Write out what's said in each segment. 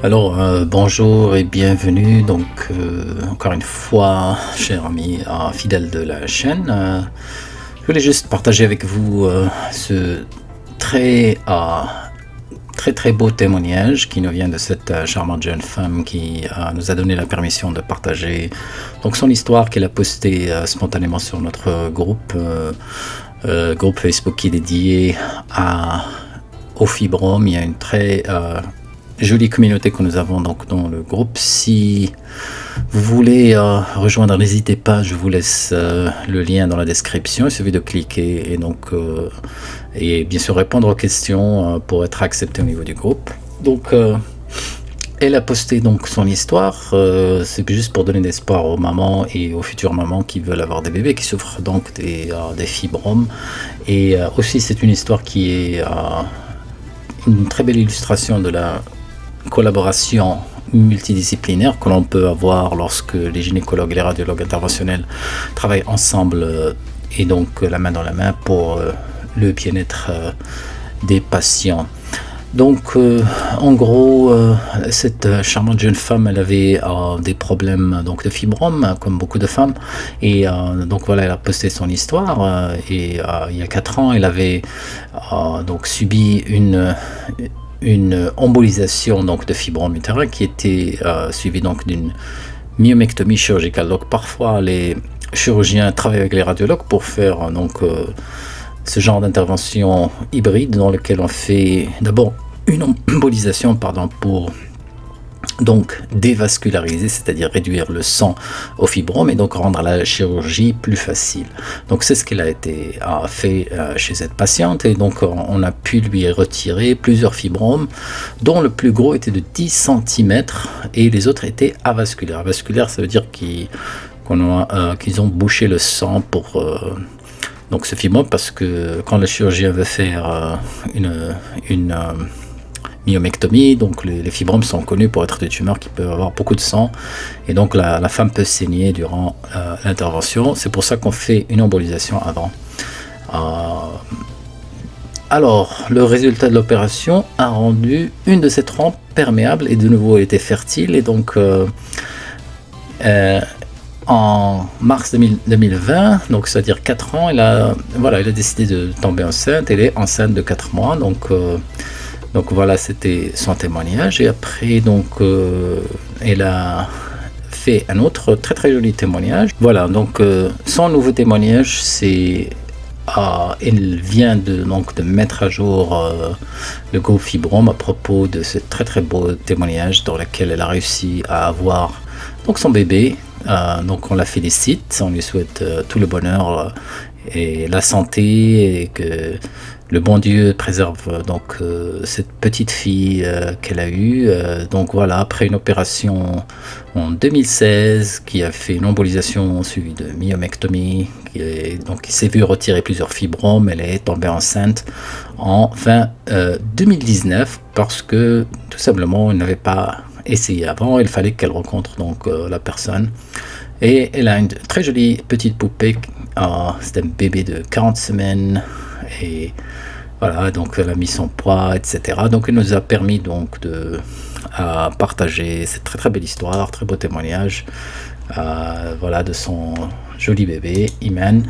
Alors, bonjour et bienvenue. Donc, encore une fois, chers amis fidèles de la chaîne, je voulais juste partager avec vous ce très, très beau témoignage qui nous vient de cette charmante jeune femme qui nous a donné la permission de partager donc son histoire qu'elle a postée spontanément sur notre groupe Facebook qui est dédié au fibrome. Il y a une très jolie communauté que nous avons donc dans le groupe. Si vous voulez rejoindre, n'hésitez pas, je vous laisse le lien dans la description. Il suffit de cliquer et bien sûr répondre aux questions pour être accepté au niveau du groupe. Donc elle a posté donc son histoire, c'est juste pour donner de l'espoir aux mamans et aux futures mamans qui veulent avoir des bébés qui souffrent donc des fibromes. Et aussi c'est une histoire qui est une très belle illustration de la collaboration multidisciplinaire que l'on peut avoir lorsque les gynécologues et les radiologues interventionnels travaillent ensemble et donc la main dans la main pour le bien-être des patients. Donc en gros cette charmante jeune femme, elle avait des problèmes donc de fibrome comme beaucoup de femmes et donc voilà, elle a posté son histoire et il y a 4 ans elle avait donc subi une embolisation donc de fibrome utérin qui était suivie donc d'une myomectomie chirurgicale. Donc parfois les chirurgiens travaillent avec les radiologues pour faire donc ce genre d'intervention hybride dans lequel on fait d'abord une embolisation pour donc dévasculariser, c'est-à-dire réduire le sang au fibrome et donc rendre la chirurgie plus facile. Donc c'est ce qu'elle a fait chez cette patiente et donc on a pu lui retirer plusieurs fibromes dont le plus gros était de 10 cm et les autres étaient avasculaires. Avasculaire, ça veut dire qu'ils ont bouché le sang pour donc ce fibrome, parce que quand le chirurgien veut faire une myomectomie, donc les fibromes sont connus pour être des tumeurs qui peuvent avoir beaucoup de sang et donc la femme peut saigner durant l'intervention. C'est pour ça qu'on fait une embolisation avant. Alors le résultat de l'opération a rendu une de ces trompes perméable et de nouveau elle était fertile et donc en mars 2020, donc c'est-à-dire 4 ans, elle a décidé de tomber enceinte. Elle est enceinte de 4 mois, donc voilà, c'était son témoignage. Et après, donc, elle a fait un autre très très joli témoignage. Voilà, donc son nouveau témoignage, c'est elle vient de mettre à jour le groupe Fibrome à propos de ce très très beau témoignage dans lequel elle a réussi à avoir donc son bébé. Donc on la félicite, on lui souhaite tout le bonheur et la santé et que le bon Dieu préserve donc cette petite fille qu'elle a eue. Donc voilà, après une opération en 2016 qui a fait une embolisation suivie de myomectomie, qui s'est vue retirer plusieurs fibromes, elle est tombée enceinte en fin 2019 parce que tout simplement elle n'avait pas essayé avant, il fallait qu'elle rencontre donc la personne. Et elle a une très jolie petite poupée, c'est un bébé de 40 semaines et voilà, donc elle a mis son poids, etc. Donc elle nous a permis donc de partager cette très très belle histoire, très beau témoignage voilà, de son joli bébé Iman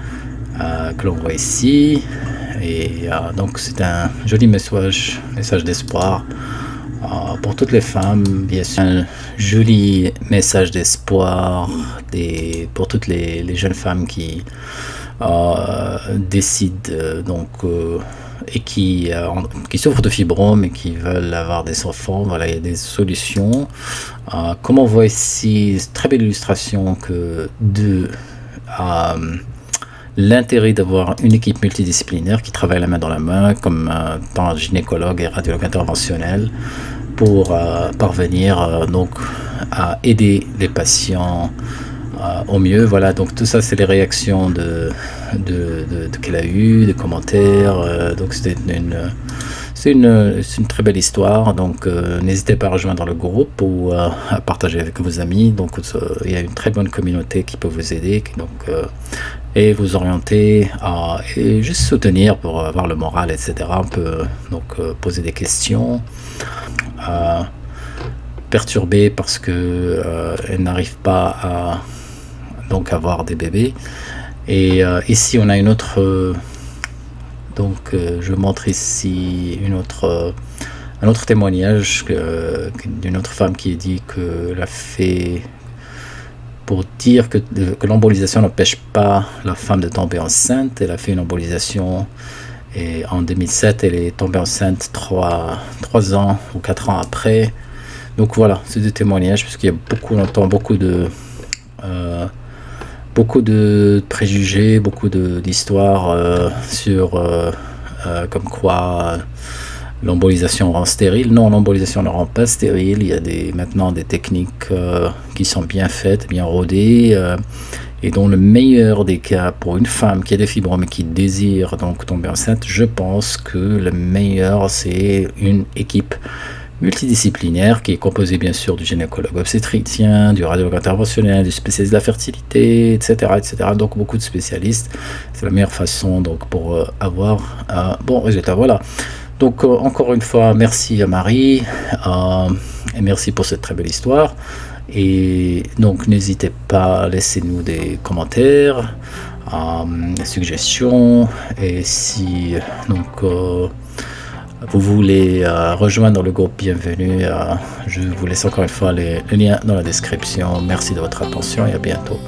que l'on voit ici. Et donc c'est un joli message d'espoir pour toutes les femmes, bien sûr, un joli message d'espoir pour toutes les jeunes femmes qui décident et qui souffrent de fibromes et qui veulent avoir des enfants. Voilà, il y a des solutions. Comme on voit ici, très belle illustration de l'intérêt d'avoir une équipe multidisciplinaire qui travaille la main dans la main, comme tant gynécologue et radiologue interventionnel, pour parvenir donc à aider les patients au mieux. Voilà, donc tout ça c'est les réactions qu'elle a eu, des commentaires. Donc c'est une très belle histoire. Donc n'hésitez pas à rejoindre le groupe ou à partager avec vos amis. Donc il y a une très bonne communauté qui peut vous aider, et vous orienter et juste soutenir pour avoir le moral, etc. On peut donc poser des questions. perturbée parce que elle n'arrive pas à donc avoir des bébés. Et ici on a une autre je montre ici un autre témoignage d'une autre femme qui dit qu'elle a fait pour dire que l'embolisation n'empêche pas la femme de tomber enceinte. Elle a fait une embolisation et en 2007 elle est tombée enceinte 3 ans ou 4 ans après. Donc voilà, c'est des témoignages parce qu'il y a beaucoup, on entend beaucoup de préjugés, beaucoup d'histoires sur comme quoi l'embolisation rend stérile. Non, l'embolisation ne rend pas stérile. Il y a maintenant des techniques qui sont bien faites, bien rodées, et dans le meilleur des cas, pour une femme qui a des fibromes et qui désire donc tomber enceinte, je pense que le meilleur, c'est une équipe multidisciplinaire qui est composée bien sûr du gynécologue obstétricien, du radiologue interventionnel, du spécialiste de la fertilité, etc., etc. Donc beaucoup de spécialistes. C'est la meilleure façon donc pour avoir un bon résultat. Voilà. Donc encore une fois, merci à Marie et merci pour cette très belle histoire. Et donc n'hésitez pas à laisser nous des commentaires, des suggestions. Et si donc vous voulez rejoindre le groupe, bienvenue. Je vous laisse encore une fois les liens dans la description. Merci de votre attention et à bientôt.